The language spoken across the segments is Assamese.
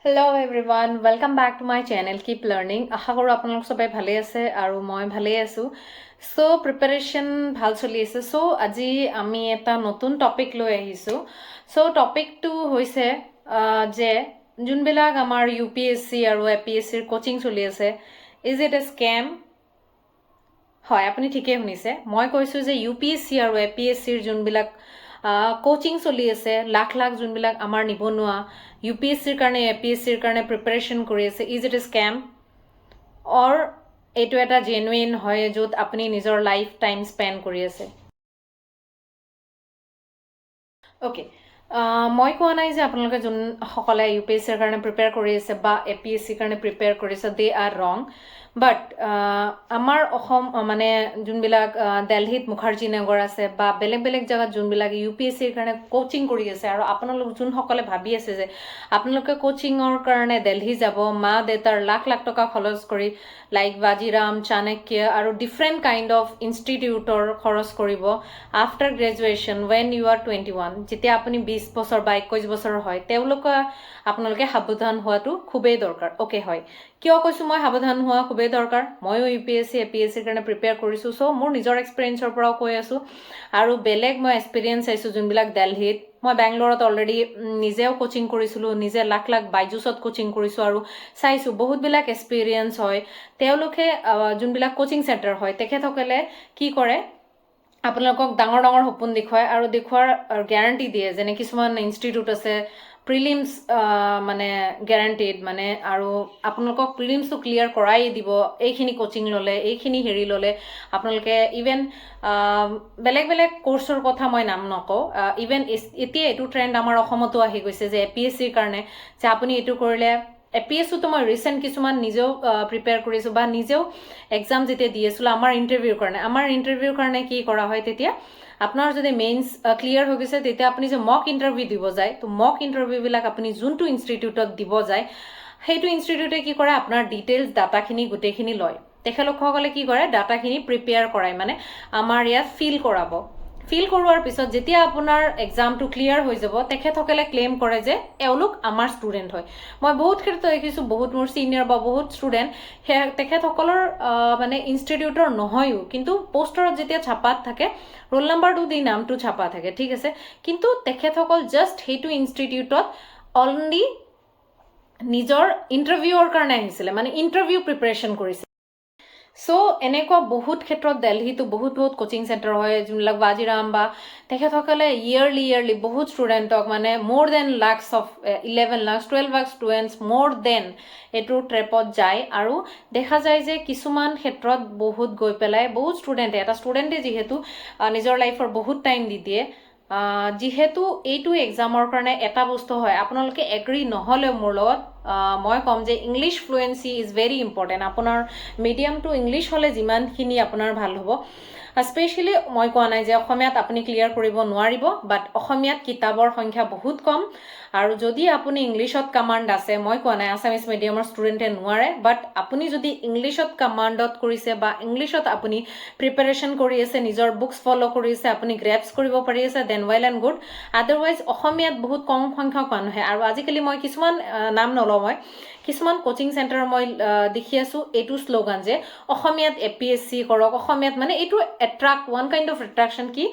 Hello everyone, welcome back to my channel Keep Learning. আশা কৰোঁ আপোনালোক সবাই ভালে আছে আৰু মই ভালে আছো। সো প্ৰিপাৰেচন ভাল চলি আছে। সো আজি আমি এটা নতুন টপিক লৈ আহিছো। সো টপিকটো হৈছে যে যোনবিলাক আমাৰ UPSC আৰু APSC ৰ কোচিং চলি আছে, ইজ ইট এ স্কেম? হয়, আপুনি ঠিকেই শুনিছে। মই কৈছো যে UPSC আৰু APSC ৰ যোনবিলাক কোচিং চলি আছে, লাখ লাখ যোনবিলাক আমাৰ নিবনুৱা UPSC ৰ কাৰণে APSC ৰ কাৰণে প্ৰিপাৰেচন কৰি আছে, ইজ ইট এ স্কেম অৰ এইটো এটা জেনুইন হয় য'ত আপুনি নিজৰ লাইফ টাইম স্পেণ্ড কৰি আছে? অ'কে, মই কোৱা নাই যে আপোনালোকে যোনসকলে UPSC ৰ কাৰণে প্ৰিপেয়াৰ কৰি আছে বা APSC ৰ কাৰণে প্ৰিপেয়াৰ কৰিছে দে আৰ ৰং। বাট আমাৰ অসম মানে যোনবিলাক দিল্লীত মুখাৰ্জী নগৰ আছে বা বেলেগ বেলেগ জেগাত যোনবিলাক UPSC ৰ কাৰণে কোচিং কৰি আছে, আৰু আপোনালোক যোনসকলে ভাবি আছে যে আপোনালোকে কোচিঙৰ কাৰণে দিল্লী যাব, মা দেউতাৰ লাখ লাখ টকা খৰচ কৰি লাইক বাজিৰাম, চাণক্য আৰু ডিফাৰেণ্ট কাইণ্ড অফ ইনষ্টিটিউটৰ খৰচ কৰিব after graduation when you are 21, যেতিয়া আপুনি 20 বছৰ বা 21 বছৰৰ হয়, আপোনালোকে সাৱধান হোৱাটো খুবেই দৰকাৰ। অ'কে, হয়, কিয় কৈছোঁ মই সাৱধান হোৱা খুবেই দৰকাৰ? ময়ো UPSC APSC ৰ কাৰণে প্ৰিপেয়াৰ কৰিছোঁ। চ' মোৰ নিজৰ এক্সপিৰিয়েঞ্চৰ পৰাও কৈ আছোঁ, আৰু বেলেগ মই এক্সপিৰিয়েঞ্চ চাইছোঁ যোনবিলাক দিল্লীত। মই বেংগলোৰত অলৰেডি নিজেও কোচিং কৰিছিলোঁ, নিজে লাখ লাখ বাইজুছত কোচিং কৰিছোঁ আৰু চাইছোঁ বহুতবিলাক এক্সপিৰিয়েঞ্চ হয়। তেওঁলোকে যোনবিলাক কোচিং চেণ্টাৰ হয়, তেখেতসকলে কি কৰে, আপোনালোকক ডাঙৰ ডাঙৰ সপোন দেখুৱায় আৰু দেখুওৱাৰ গেৰাণ্টি দিয়ে। যেনে কিছুমান ইনষ্টিটিউট আছে প্ৰিলিমছ মানে গেৰাণ্টিড, মানে আৰু আপোনালোকক প্ৰিলিমছটো ক্লিয়াৰ কৰাই দিব এইখিনি কোচিং ল'লে, এইখিনি হেৰি ল'লে। আপোনালোকে ইভেন বেলেগ বেলেগ কোৰ্চৰ কথা মই নাম নকওঁ, ইভেন এতিয়া এইটো ট্ৰেণ্ড আমাৰ অসমতো আহি গৈছে যে APSC ৰ কাৰণে যে আপুনি এইটো কৰিলে। APSCটো মই ৰিচেণ্ট কিছুমান নিজেও প্ৰিপেয়াৰ কৰিছোঁ বা নিজেও এক্সাম যেতিয়া দি আছিলোঁ আমাৰ ইণ্টাৰভিউৰ কাৰণে কি কৰা হয়, তেতিয়া আপোনাৰ যদি মেইনছ ক্লিয়াৰ হৈ গৈছে, তেতিয়া আপুনি যে মক ইণ্টাৰভিউ দিব যায়, তো মক ইণ্টাৰভিউবিলাক আপুনি যোনটো ইনষ্টিটিউটত দিব যায়, সেইটো ইনষ্টিটিউটে কি কৰে, আপোনাৰ ডিটেইলছ ডাটাখিনি গোটেইখিনি লয়। তেখেতসকলে কি কৰে, ডাটাখিনি প্ৰিপেয়াৰ কৰাই, মানে আমাৰ ইয়াত ফিল কৰোৱাৰ পিছত যেতিয়া আপোনাৰ এক্সামটো ক্লিয়াৰ হৈ যাব, তেখেতসকলে ক্লেইম কৰে যে এওঁলোক আমাৰ ষ্টুডেণ্ট হয়। মই বহুত ক্ষেত্ৰত দেখিছোঁ, বহুত মোৰ ছিনিয়ৰ বা বহুত ষ্টুডেণ্ট তেখেতসকলৰ মানে ইনষ্টিটিউটৰ নহয়ও, কিন্তু পোষ্টাৰত যেতিয়া ছাপাত থাকে ৰোল নাম্বাৰটো দি নামটো ছাপা থাকে, ঠিক আছে, কিন্তু তেখেতসকল জাষ্ট সেইটো ইনষ্টিটিউটত অনলি নিজৰ ইণ্টাৰভিউৰ কাৰণে আহিছিলে, মানে ইণ্টাৰভিউ প্ৰিপাৰেশ্যন কৰিছে। চ' এনেকুৱা বহুত ক্ষেত্ৰত দিল্লীতো বহুত কোচিং চেণ্টাৰ হয়, যোনবিলাক বাজিৰাম বা তেখেতসকলে ইয়েৰলি বহুত ষ্টুডেণ্টক, মানে মোৰ then lakhs of 11 lakh 12 lakh students মোৰ দেন এইটো ট্ৰেপত যায়। আৰু দেখা যায় যে কিছুমান ক্ষেত্ৰত বহুত গৈ পেলাই বহুত ষ্টুডেণ্টে, এটা ষ্টুডেণ্টে যিহেতু নিজৰ লাইফৰ বহুত টাইম দি দিয়ে, যিহেতু এইটো এক্সামৰ কাৰণে এটা বস্তু হয়, আপোনালোকে এগ্ৰী নহ'লেও মোৰ লগত মই ক'ম যে ইংলিছ ফ্লুৱেঞ্চি ইজ ভেৰি ইম্পৰ্টেণ্ট। আপোনাৰ মিডিয়ামটো ইংলিছ হ'লে যিমানখিনি আপোনাৰ ভাল হ'ব। স্পেচিয়েলি মই কোৱা নাই যে অসমীয়াত আপুনি ক্লিয়াৰ কৰিব নোৱাৰিব, বাট অসমীয়াত কিতাপৰ সংখ্যা বহুত কম, আৰু যদি আপুনি ইংলিছত কামাণ্ড আছে, মই কোৱা নাই আছামিজ মিডিয়ামৰ ষ্টুডেণ্টে নোৱাৰে, বাট আপুনি যদি ইংলিছত কামাণ্ডত কৰিছে বা ইংলিছত আপুনি প্ৰিপাৰেশ্যন কৰি আছে, নিজৰ বুকছ ফ'ল' কৰি আছে, আপুনি গ্ৰেপছ কৰিব পাৰি আছে, then well and good. Otherwise অসমীয়াত বহুত কম সংখ্যক মানুহে, আৰু আজিকালি মই কিছুমান নাম নলওঁ, মই কিছুমান কোচিং চেণ্টাৰ মই দেখি আছোঁ এইটো শ্লোগান যে অসমীয়াত APSC কৰক, অসমীয়াত, মানে এইটো ওৱান কাইণ্ড অফ এট্ৰাকশ্যন কি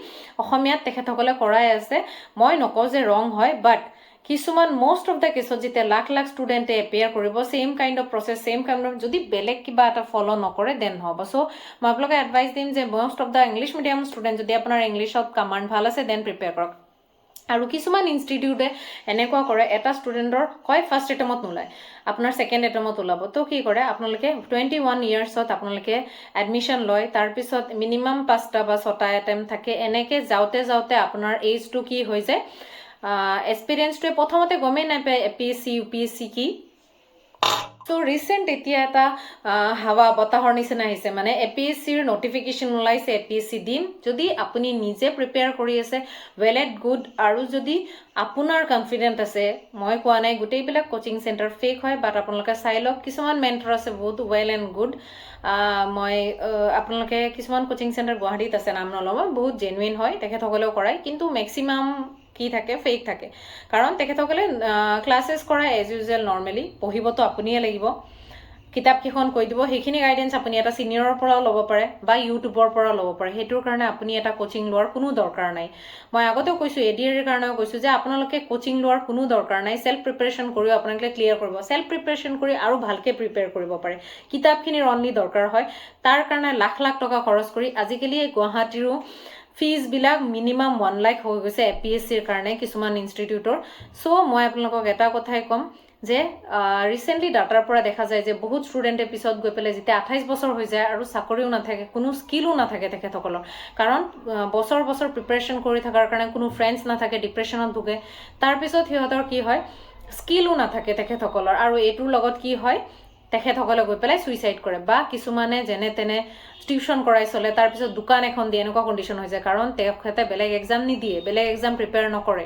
অসমীয়াত তেখেতসকলে কৰাই আছে। মই নকওঁ যে ৰং হয়, বাট কিছুমান মষ্ট অফ দ্য কেছত যেতিয়া লাখ লাখ ষ্টুডেণ্টে এপিয়াৰ কৰিব, same kind of process, same kind of, যদি বেলেগ কিবা এটা ফ'ল' নকৰে দেন নহ'ব। চ' মই আপোনালোকে এডভাইচ দিম যে most of the English medium student, যদি আপোনাৰ ইংলিছত কামাণ্ড ভাল আছে দেন প্ৰিপেয়াৰ কৰক। আৰু কিছুমান ইনষ্টিটিউটে এনেকুৱা কৰে, এটা ষ্টুডেণ্টৰ কয় ফাৰ্ষ্ট এটেমত নোলায়, আপোনাৰ ছেকেণ্ড এটেমত ওলাব। তো কি কৰে, আপোনালোকে 21 ইয়াৰ্ছত আপোনালোকে এডমিশ্যন লয়, তাৰপিছত মিনিমাম 5টা বা 6টা এটেম থাকে। এনেকৈ যাওঁতে আপোনাৰ এইজটো কি হৈ যায়, এক্সপিৰিয়েঞ্চটোৱে প্ৰথমতে গমেই নাপায় APSC UPSC কি। চ' ৰিচেণ্ট এতিয়া এটা হাৱা বতাহৰ নিচিনা আহিছে, মানে APSCৰ নটিফিকেশ্যন ওলাইছে, APSC দিম। যদি আপুনি নিজে প্ৰিপেয়াৰ কৰি আছে, ৱেল এণ্ড গুড, আৰু যদি আপোনাৰ কনফিডেণ্ট আছে, মই কোৱা নাই গোটেইবিলাক কোচিং চেণ্টাৰ ফেক হয়, বাট আপোনালোকে চাই লওক, কিছুমান মেণ্টৰ আছে বহুত ৱেল এণ্ড গুড। মই আপোনালোকে কিছুমান কোচিং চেণ্টাৰ গুৱাহাটীত আছে, নাম নল'ব, বহুত জেনুইন হয়, তেখেতসকলেও কৰায়, কিন্তু মেক্সিমাম কি থাকে ফেক থাকে কাৰণ তেখেতসকলে ক্লাছেছ কৰা এজ ইউজুৱেল নৰ্মেলি পঢ়িবতো আপুনিয়ে লাগিব কিতাপকেইখন কৈ দিব সেইখিনি গাইডেন্স আপুনি এটা ছিনিয়ৰৰ পৰাও ল'ব পাৰে বা ইউটিউবৰ পৰাও ল'ব পাৰে সেইটোৰ কাৰণে আপুনি এটা কোচিং লোৱাৰ কোনো দৰকাৰ নাই মই আগতেও কৈছোঁ এডিআৰ কাৰণেও কৈছোঁ যে আপোনালোকে কোচিং লোৱাৰ কোনো দৰকাৰ নাই সেল্ফ প্ৰিপাৰেশ্যন কৰিও আপোনালোকে ক্লিয়াৰ কৰিব সেল্ফ প্ৰিপাৰেশ্যন কৰি আৰু ভালকৈ প্ৰিপেয়াৰ কৰিব পাৰে কিতাপখিনিৰ অনলি দৰকাৰ হয় তাৰ কাৰণে লাখ লাখ টকা খৰচ কৰি আজিকালি গুৱাহাটীৰো ফিজবিলাক মিনিমাম 1 লাখ হৈ গৈছে APSCৰ কাৰণে কিছুমান ইনষ্টিটিউটৰ চ' মই আপোনালোকক এটা কথাই ক'ম যে ৰিচেণ্টলি ডাটাৰ পৰা দেখা যায় যে বহুত ষ্টুডেণ্টে পিছত গৈ পেলাই যেতিয়া 28 বছৰ হৈ যায় আৰু চাকৰিও নাথাকে কোনো স্কিলো নাথাকে তেখেতসকলৰ কাৰণ বছৰ বছৰ প্ৰিপাৰেশ্যন কৰি থকাৰ কাৰণে কোনো ফ্ৰেণ্ডছ নাথাকে ডিপ্ৰেশ্যনত ভোগে তাৰপিছত সিহঁতৰ কি হয় স্কিলো নাথাকে তেখেতসকলৰ আৰু এইটোৰ লগত কি হয় তেখেতসকলে গৈ পেলাই সুইচাইড কৰে বা কিছুমানে যেনে তেনে টিউশ্যন কৰাই চলে তাৰপিছত দোকান এখন দিয়ে এনেকুৱা কণ্ডিশ্যন হৈ যায় কাৰণ তেখেতে বেলেগ এক্সাম নিদিয়ে বেলেগ এক্সাম প্ৰিপেয়াৰ নকৰে